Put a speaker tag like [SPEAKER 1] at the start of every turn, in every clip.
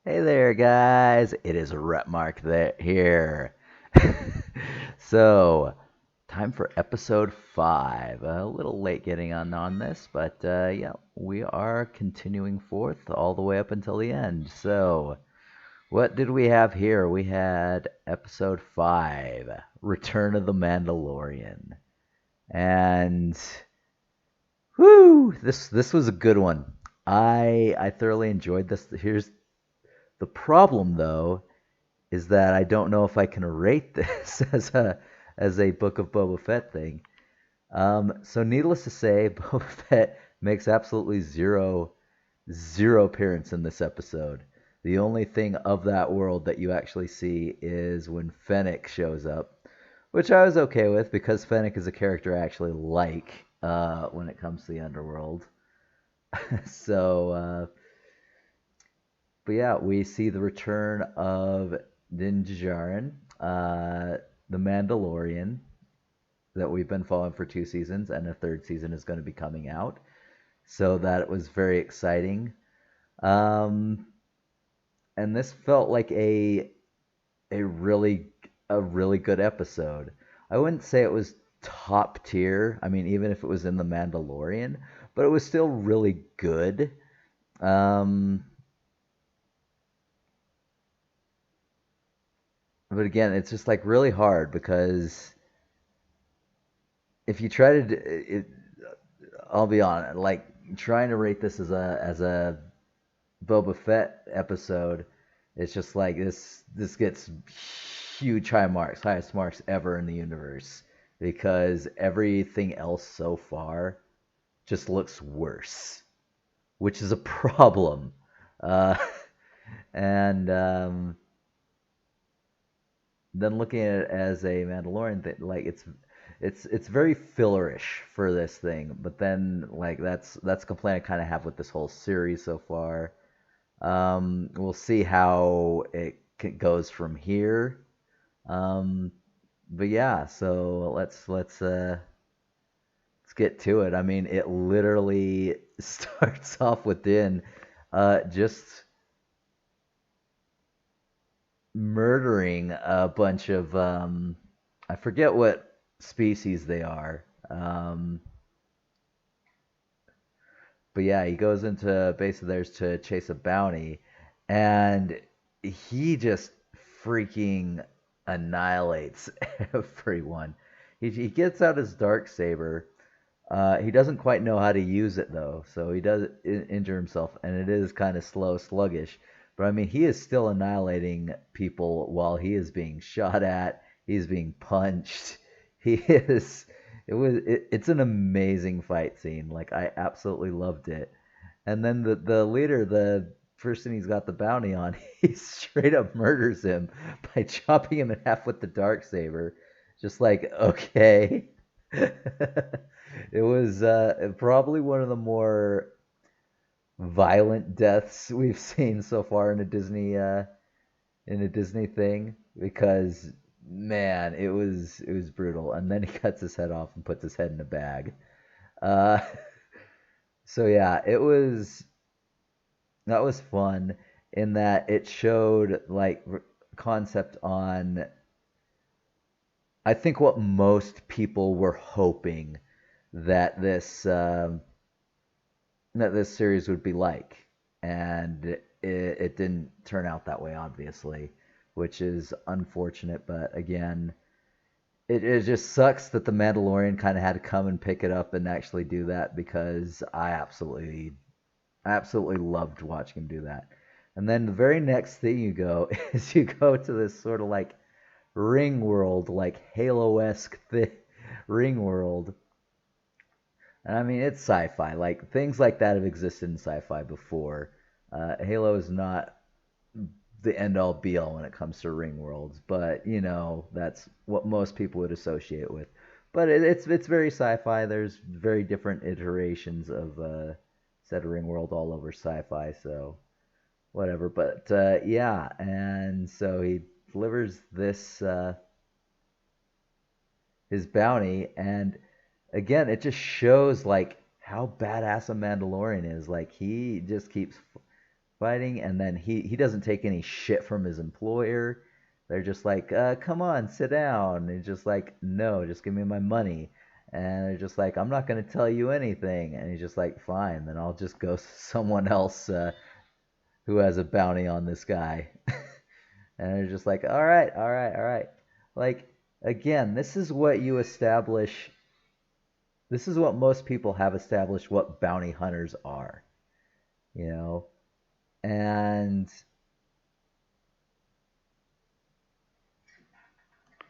[SPEAKER 1] Hey there, guys. It is Rapmark here. So, time for episode 5. A little late getting on this, but yeah, we are continuing forth all the way up until the end. So, what did we have here? We had episode 5, Return of the Mandalorian. And whoo, this was a good one. I thoroughly enjoyed this. Here's the problem though is that I don't know if I can rate this as a Book of Boba Fett thing. So needless to say, Boba Fett makes absolutely zero appearance in this episode. The only thing of that world that you actually see is when Fennec shows up, which I was okay with because Fennec is a character I actually like when it comes to the underworld. so, but yeah, we see the return of Din Djarin, the Mandalorian that we've been following for 2 seasons, and a third season is going to be coming out. So that was very exciting. Um, and this felt like a really a really good episode. I wouldn't say it was top tier. I mean, even if it was in the Mandalorian, but it was still really good. Um, but again, it's just like really hard because if you try to, I'll be honest, like trying to rate this as a Boba Fett episode, it's just like this gets huge high marks, highest marks ever in the universe because everything else so far just looks worse, which is a problem. Uh, and then looking at it as a Mandalorian thing, like it's very fillerish for this thing. But then like that's a complaint I kind of have with this whole series so far. We'll see how it goes from here. Um, but yeah, so let's get to it. I mean, it literally starts off with Din just murdering a bunch of I forget what species they are. Um, but yeah, he goes into a base of theirs to chase a bounty, and he just freaking annihilates everyone. He gets out his dark saber. He doesn't quite know how to use it though, so he does injure himself, and it is kind of slow, sluggish. But I mean, he is still annihilating people while he is being shot at. He's being punched. He is. It's an amazing fight scene. Like I absolutely loved it. And then the leader, the person he's got the bounty on, he straight up murders him by chopping him in half with the dark saber. Just like okay. It was probably one of the more violent deaths we've seen so far in a Disney thing because man, it was brutal. And then he cuts his head off and puts his head in a bag. Uh, so yeah, it was that was fun in that it showed like concept on I think what most people were hoping that this series would be like, and it didn't turn out that way, obviously, which is unfortunate. But again, it just sucks that the Mandalorian kind of had to come and pick it up and actually do that because I absolutely loved watching him do that. And then the very next thing you go is you go to this sort of like ring world, like Halo-esque ring world. And I mean, it's sci-fi. Like things like that have existed in sci-fi before. Halo is not the end-all be-all when it comes to ring worlds, but that's what most people would associate it with. But it's very sci-fi. There's very different iterations of set a ring world all over sci-fi. So whatever. But yeah, and so he delivers this his bounty, and again, it just shows like how badass a Mandalorian is. Like he just keeps fighting, and then he doesn't take any shit from his employer. They're just like, come on, sit down. And he's just like, no, just give me my money. And they're just like, I'm not gonna tell you anything. And he's just like, fine, then I'll just go someone else who has a bounty on this guy. And they're just like, all right, all right, all right. Like again, this is what you establish. This is what most people have established what bounty hunters are, you know, and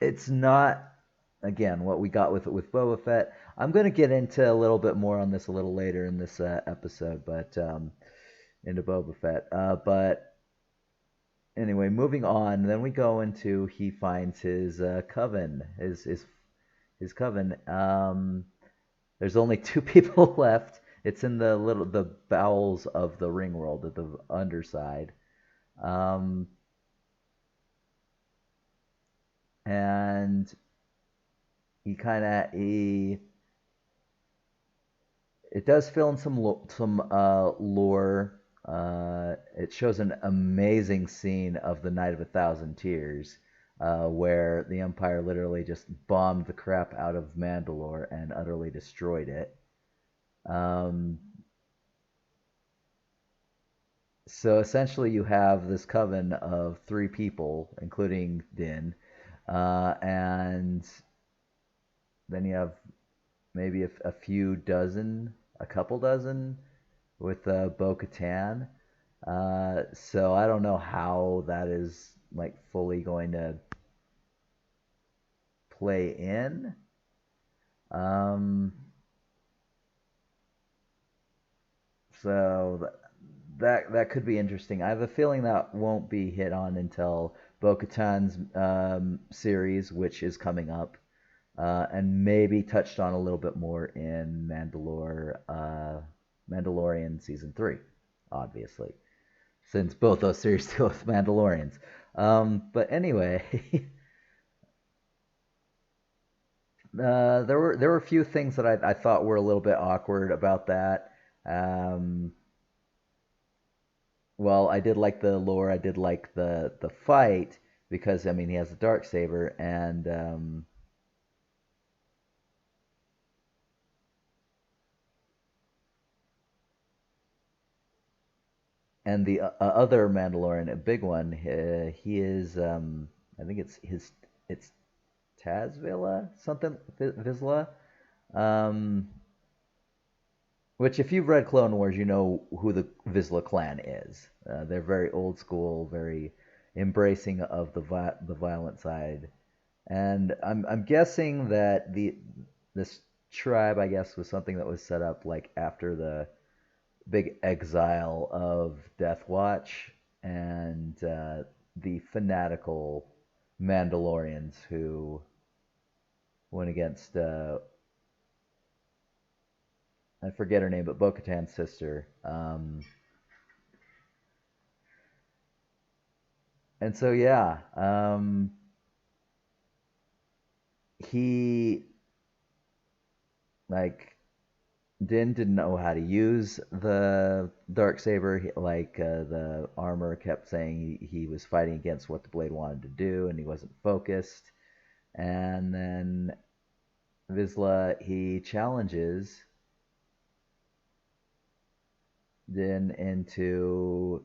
[SPEAKER 1] it's not again what we got with Boba Fett. I'm going to get into a little bit more on this a little later in this episode, but into Boba Fett. But anyway, moving on. Then we go into he finds his coven, his coven. There's only two people left. It's in the bowels of the ring world at the underside. Um, and he it does fill in some lore. It shows an amazing scene of the Night of a Thousand Tears, where the Empire literally just bombed the crap out of Mandalore and utterly destroyed it. Um, so essentially, you have this coven of three people, including Din, and then you have maybe a few dozen, a couple dozen with Bo Katan. So I don't know how that is like fully going to play in. Um, so that could be interesting. I have a feeling that won't be hit on until Bo Katan's series, which is coming up, and maybe touched on a little bit more in Mandalorian season 3, obviously, since both those series deal with Mandalorians. But anyway, there were a few things that I thought were a little bit awkward about that. Um, well, I did like the lore. I did like the fight because I mean he has a dark saber and the other Mandalorian, a big one. He is I think it's Tazvila something Vizsla. Um, which, if you've read Clone Wars, you know who the Vizsla clan is. They're very old school, very embracing of the violent side, and I'm guessing that this tribe, I guess, was something that was set up like after the big exile of Death Watch and the fanatical Mandalorians who went against I forget her name, but Bo-Katan's sister. And so yeah, he like didn't know how to use the dark saber. The armor kept saying he was fighting against what the blade wanted to do, and he wasn't focused. And then Vizsla he challenges Din into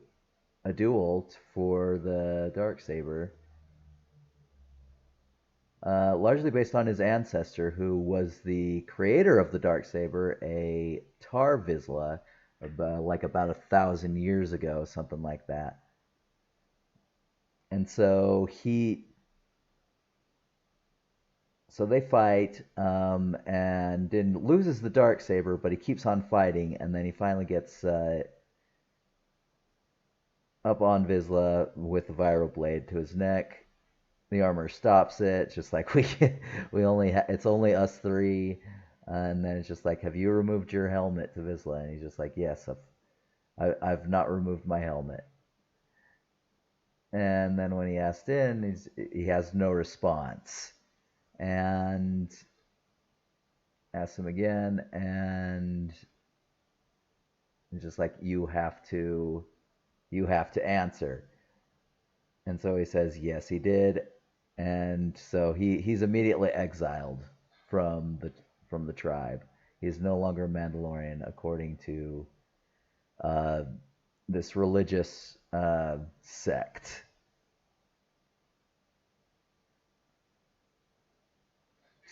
[SPEAKER 1] a duel for the dark saber, largely based on his ancestor, who was the creator of the Darksaber, a Tar Vizsla, like about 1,000 years ago, something like that. And so they fight, and Din loses the Darksaber, but he keeps on fighting, and then he finally gets up on Vizsla with the viral blade to his neck. The armor stops it, just like it's only us three, and then it's just like, have you removed your helmet to Vizsla? And he's just like, yes, I've not removed my helmet. And then when he asked in, he has no response, and asks him again, and it's just like, you have to You have to answer. And so he says, yes, he did. And so he's immediately exiled from the tribe. He's no longer a Mandalorian according to uh, this religious sect.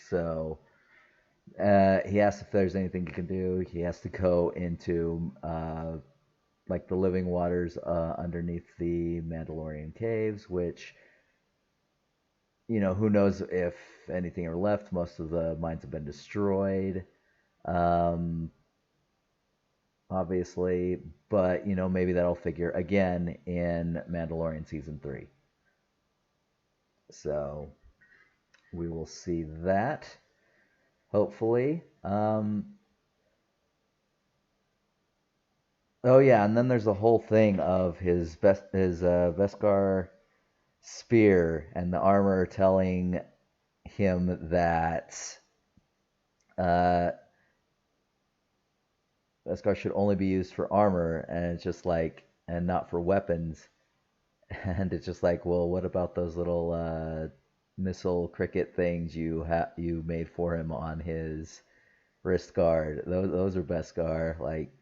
[SPEAKER 1] So he asks if there's anything he can do. He has to go into like the living waters underneath the Mandalorian caves, which who knows if anything are left. Most of the mines have been destroyed, um, obviously, but maybe that'll figure again in Mandalorian season 3. So we will see that hopefully. Oh yeah, and then there's the whole thing of his Beskar spear and the armor telling him that uh, Beskar should only be used for armor, and it's just like, and not for weapons. And it's just like, well, what about those little missile cricket things you made for him on his wrist guard? Those are Beskar. Like,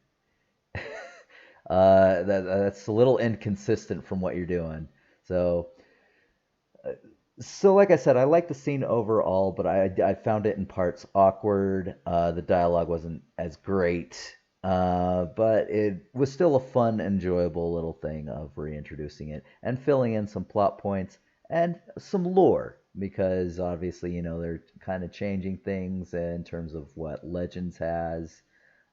[SPEAKER 1] that's a little inconsistent from what you're doing. So so like I said, I like the scene overall, but I found it in parts awkward. The dialogue wasn't as great, but it was still a fun, enjoyable little thing of reintroducing it and filling in some plot points and some lore because obviously they're kind of changing things in terms of what Legends has.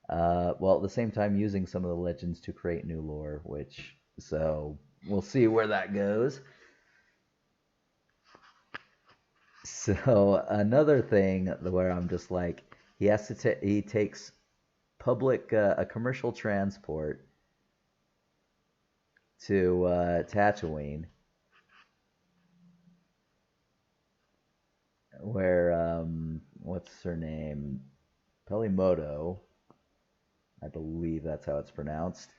[SPEAKER 1] Well, at the same time, using some of the Legends to create new lore, which so we'll see where that goes. So another thing where I'm just like, he takes public a commercial transport to Tatooine, where what's her name, Pelimoto, I believe that's how it's pronounced,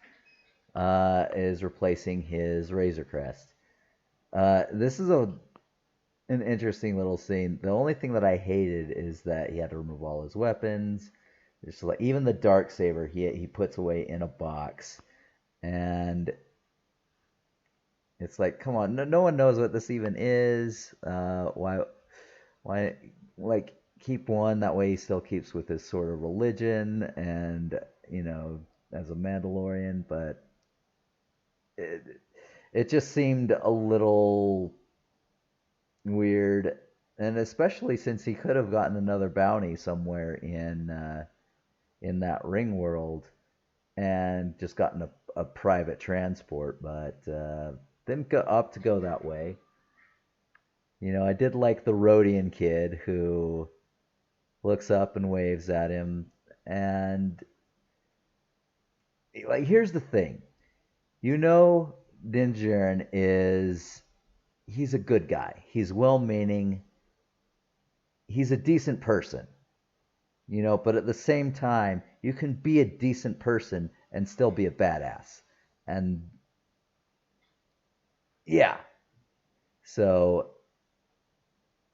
[SPEAKER 1] is replacing his Razor Crest. This is an interesting little scene. The only thing that I hated is that he had to remove all his weapons. Just like even the dark saber, he puts away in a box, and it's like, come on, no one knows what this even is. Why, like keep one that way he still keeps with his sort of religion and as a Mandalorian, but it it just seemed a little weird, and especially since he could have gotten another bounty somewhere in that ring world and just gotten a private transport, but didn't opt to go that way. I did like the Rhodian kid who looks up and waves at him, and like here's the thing, Din Djarin he's a good guy. He's well-meaning. He's a decent person, but at the same time, you can be a decent person and still be a badass. And yeah, so,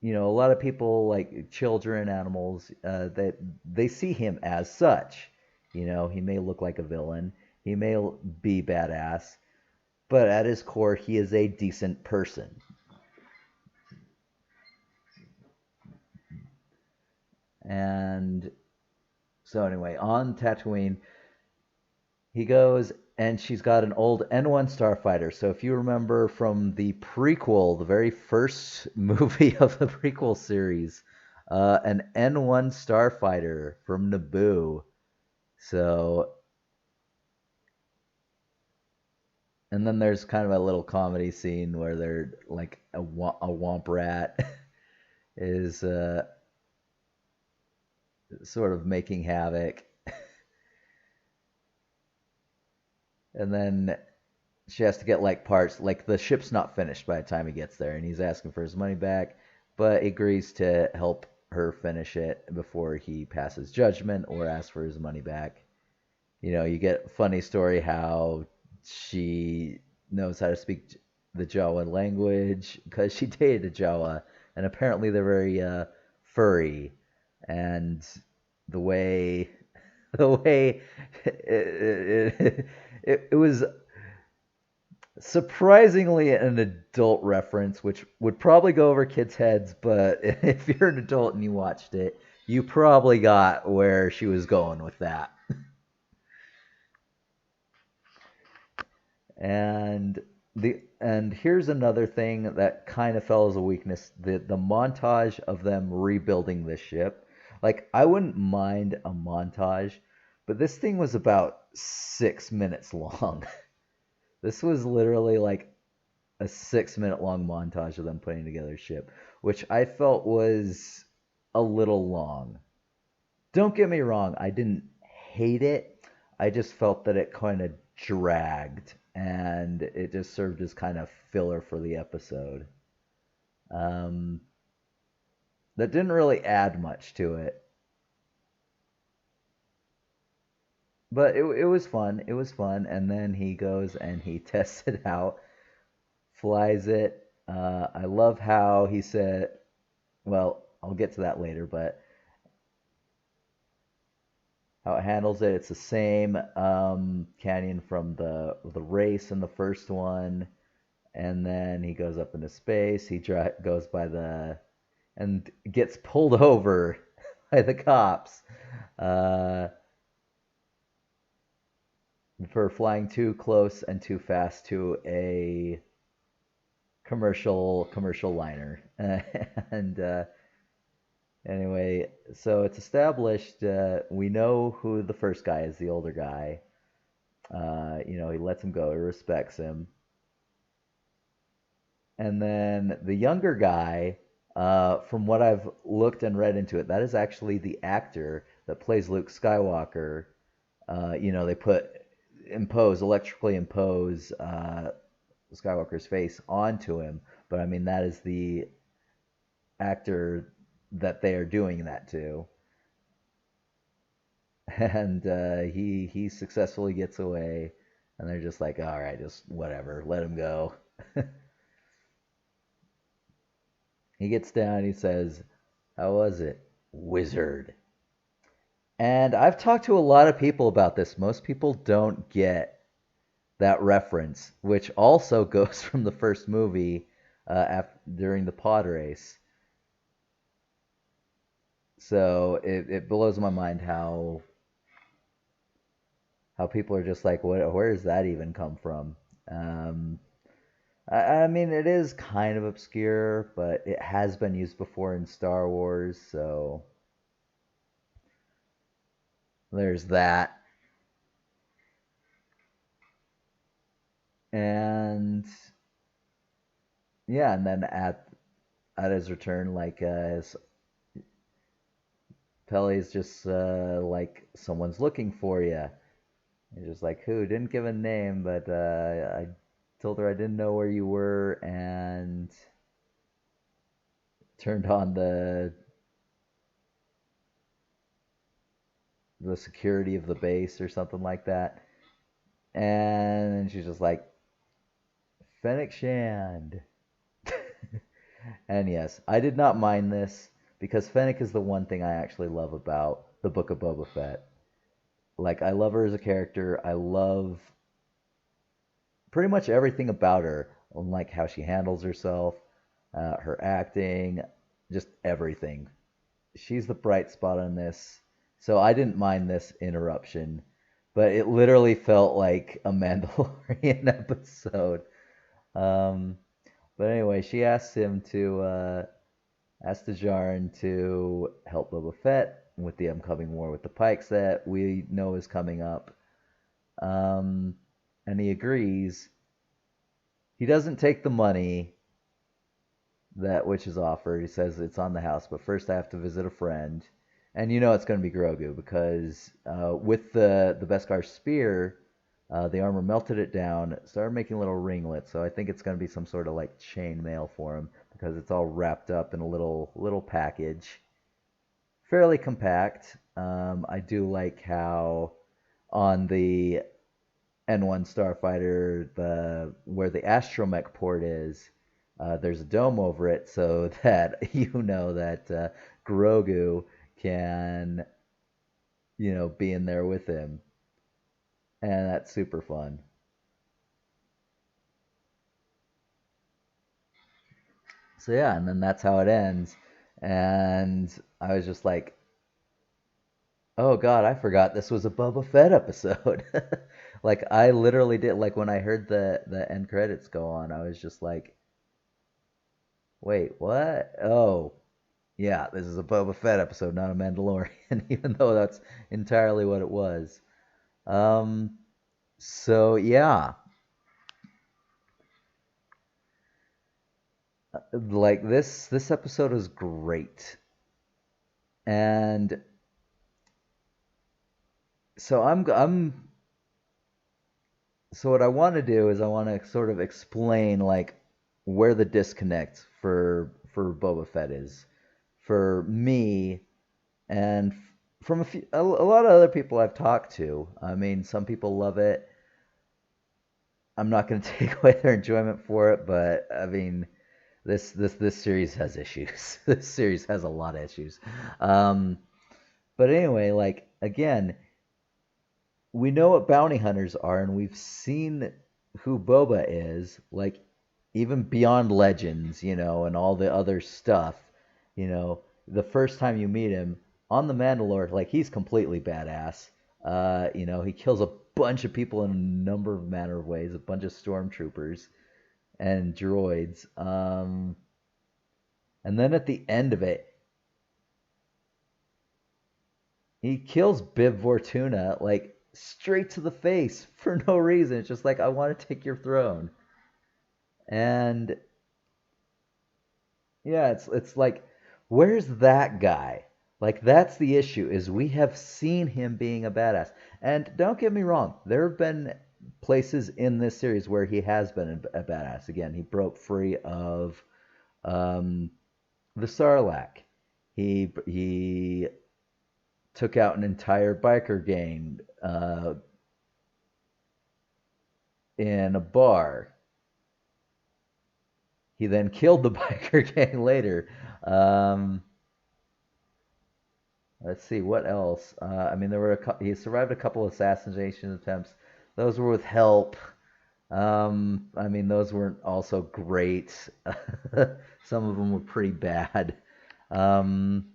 [SPEAKER 1] a lot of people like children, animals, that they see him as such. He may look like a villain, he may be badass, but at his core, he is a decent person. And so anyway, on Tatooine, he goes and she's got an old N1 starfighter. So if you remember from the prequel, the very first movie of the prequel series, an N1 starfighter from Naboo. So, and then there's kind of a little comedy scene where they're like a womp rat is sort of making havoc. And then she has to get like parts, like the ship's not finished by the time he gets there, and he's asking for his money back, but he agrees to help her finish it before he passes judgment or asks for his money back. You get a funny story how she knows how to speak the Jawa language because she dated a Jawa, and apparently they're very furry, and the way the way it was surprisingly an adult reference, which would probably go over kids' heads, but if you're an adult and you watched it, you probably got where she was going with that. And and here's another thing that kind of fell as a weakness: the montage of them rebuilding this ship. Like I wouldn't mind a montage, but this thing was about 6 minutes long. This was literally like a 6 minute long montage of them putting together a ship, which I felt was a little long. Don't get me wrong, I didn't hate it. I just felt that it kind of dragged and it just served as kind of filler for the episode. Um, that didn't really add much to it, but it was fun. It was fun. And then he goes and he tests it out, flies it. I love how he said, well, I'll get to that later, but how it handles it. It's the same canyon from the race in the first one, and then he goes up into space. He goes by the and gets pulled over by the cops uh, for flying too close and too fast to a commercial liner. And anyway, so it's established. We know who the first guy is, the older guy. He lets him go. He respects him. And then the younger guy, from what I've looked and read into it, that is actually the actor that plays Luke Skywalker. They electrically impose Skywalker's face onto him, but I mean that is the actor that they are doing that to, and he successfully gets away, and they're just like, all right, just whatever, let him go. He gets down, he says, "How was it, wizard?" And I've talked to a lot of people about this. Most people don't get that reference, which also goes from the first movie during the pod race. So it blows my mind how people are just like, where does that even come from? Um, I mean, it is kind of obscure, but it has been used before in Star Wars, so there's that. And yeah, and then at his return, like Pele's just like someone's looking for you. He's just like, who? Didn't give a name, but I told her I didn't know where you were, and turned on the security of the base or something like that. And she's just like, Fennec Shand. And yes, I did not mind this because Fennec is the one thing I actually love about the Book of Boba Fett. Like, I love her as a character. I love pretty much everything about her, like how she handles herself, her acting, just everything. She's the bright spot on this. So I didn't mind this interruption, but it literally felt like a Mandalorian episode. Um, but anyway, she asks him to ask Djarin to help Boba Fett with the upcoming war with the Pikes that we know is coming up. Um, and he agrees. He doesn't take the money that which is offered. He says it's on the house, but first I have to visit a friend. And you know it's going to be Grogu because with the Beskar spear, the armor melted it down, started making little ringlets. So I think it's going to be some sort of like chain mail for him because it's all wrapped up in a little package, fairly compact. I do like how on N1 starfighter, the where the astromech port is, there's a dome over it so that you know that Grogu can, be in there with him, and that's super fun. So yeah, and then that's how it ends, and I was just like, oh God, I forgot this was a Boba Fett episode. Like I literally did. Like when I heard the end credits go on, I was just like, wait, what? Oh, yeah, this is a Boba Fett episode, not a Mandalorian, even though that's entirely what it was. Um, so yeah, like this episode is great, and so so what I want to do is I want to sort of explain like where the disconnect for Boba Fett is for me and from a lot of other people I've talked to. I mean, some people love it. I'm not going to take away their enjoyment for it, but I mean, this series has issues. This series has a lot of issues. Um, but anyway, like again, we know what bounty hunters are, and we've seen who Boba is, like even beyond Legends, and all the other stuff. The first time you meet him on the Mandalore, like he's completely badass. He kills a bunch of people in a number of manner of ways, a bunch of stormtroopers and droids. And then at the end of it, he kills Bib Fortuna like straight to the face for no reason. It's just like I want to take your throne. And yeah, it's like where's that guy? Like that's the issue is we have seen him being a badass. And don't get me wrong, there have been places in this series where he has been a badass. Again, he broke free of um, the Sarlacc. He took out an entire biker gang in a bar. He then killed the biker gang later. Um, let's see what else. I mean, there were he survived a couple assassination attempts. Those were with help. I mean, those weren't also great. Some of them were pretty bad. Um,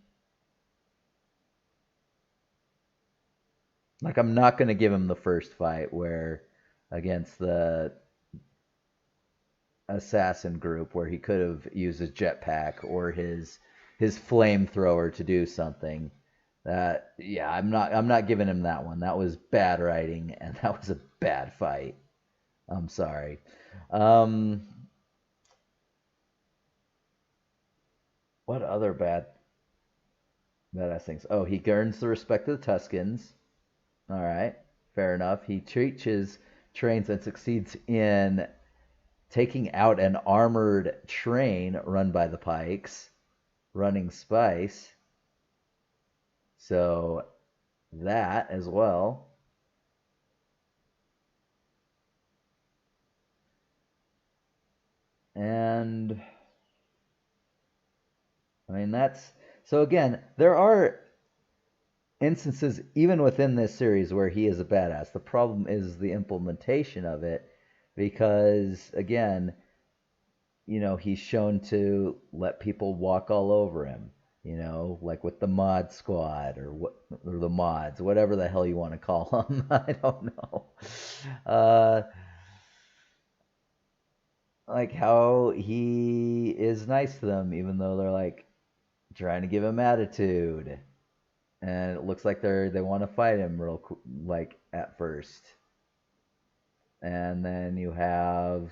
[SPEAKER 1] like I'm not gonna give him the first fight where against the assassin group where he could have used his jetpack or his flamethrower to do something. That yeah, I'm not giving him that one. That was bad writing and that was a bad fight. I'm sorry. Um, what other badass things? Oh, he earns the respect of the Tuscans. All right, fair enough. He teaches, trains, and succeeds in taking out an armored train run by the Pikes, running Spice. So that as well. And I mean, that's so again, there are instances even within this series where he is a badass. The problem is the implementation of it because again, he's shown to let people walk all over him, like with the mod squad or the mods, whatever the hell you want to call them. I don't know. Uh, like how he is nice to them even though they're like trying to give him attitude and it looks like they want to fight him like at first. And then you have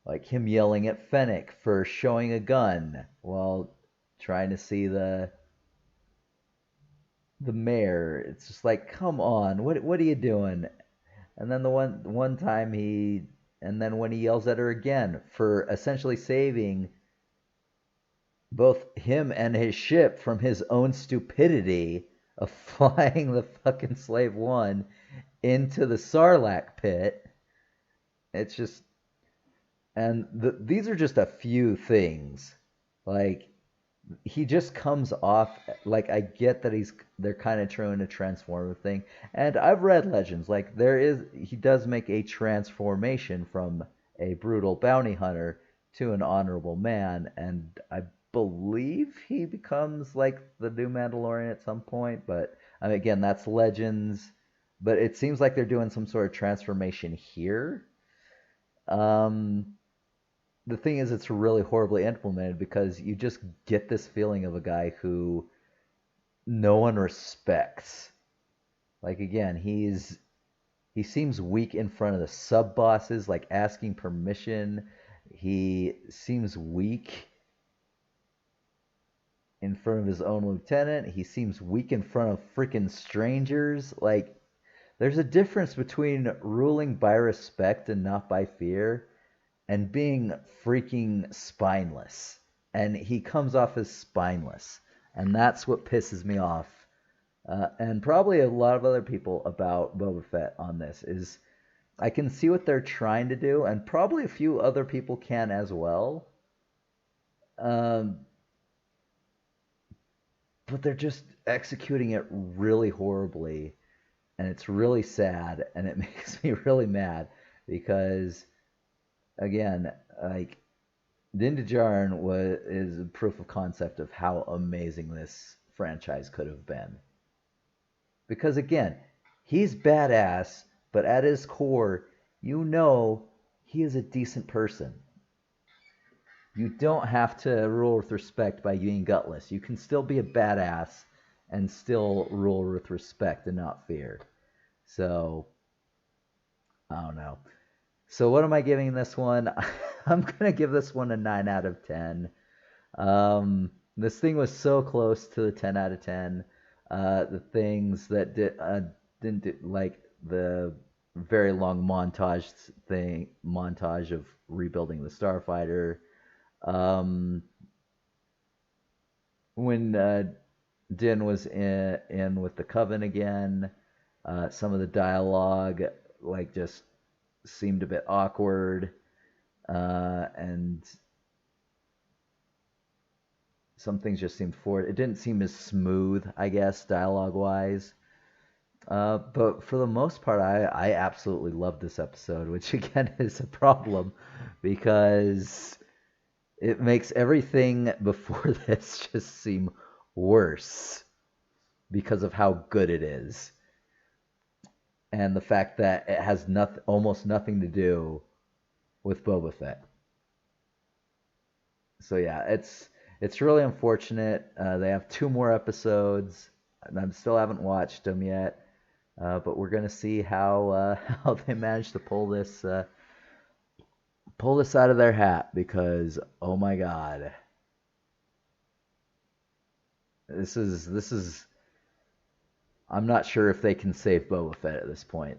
[SPEAKER 1] like him yelling at Fennec for showing a gun while trying to see the mayor. It's just like, come on, what are you doing? And then the one time and then when he yells at her again for essentially saving both him and his ship from his own stupidity of flying the fucking Slave One into the Sarlacc pit. It's just, and these are just a few things. Like, he just comes off like, I get that they're kind of trying to transform the thing, and I've read Legends. Like, he does make a transformation from a brutal bounty hunter to an honorable man, and I believe he becomes like the new Mandalorian at some point. But I mean, again, that's Legends. But it seems like they're doing some sort of transformation here. Um, the thing is, it's really horribly implemented because you just get this feeling of a guy who no one respects. Like, again, he seems weak in front of the sub bosses, like asking permission. He seems weak in front of his own lieutenant. He seems weak in front of freaking strangers. Like, there's a difference between ruling by respect and not by fear, and being freaking spineless. And he comes off as spineless. And that's what pisses me off. And probably a lot of other people about Boba Fett on this is I can see what they're trying to do, and probably a few other people can as well. Um, but they're just executing it really horribly, and it's really sad, and it makes me really mad because, again, like, Din Djarin is proof of concept of how amazing this franchise could have been. Because, again, he's badass, but at his core, you know he is a decent person. You don't have to rule with respect by being gutless. You can still be a badass and still rule with respect and not fear. So, I don't know. So, what am I giving this one? I'm going to give this one a 9 out of 10. This thing was so close to the 10 out of 10. The things that didn't do, like the very long montage of rebuilding the Starfighter. Um, when Din was in with the Coven again, some of the dialogue like just seemed a bit awkward, and some things just seemed forward. It didn't seem as smooth, I guess, dialogue wise. But for the most part, I absolutely loved this episode, which again is a problem because it makes everything before this just seem worse because of how good it is. And the fact that it has almost nothing to do with Boba Fett. So yeah, it's really unfortunate. They have 2 more episodes, and I still haven't watched them yet. But we're gonna see how how they manage to pull this out of their hat because oh my god, this is I'm not sure if they can save Boba Fett at this point.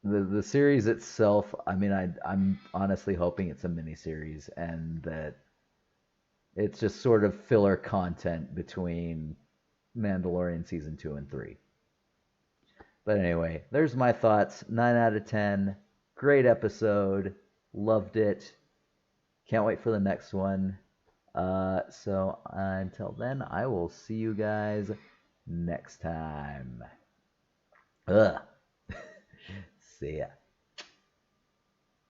[SPEAKER 1] The series itself, I mean, I'm honestly hoping it's a miniseries and that it's just sort of filler content between Mandalorian season 2 and 3. But anyway, there's my thoughts. 9 out of 10. Great episode. Loved it. Can't wait for the next one. So until then, I will see you guys next time. Ugh. See ya.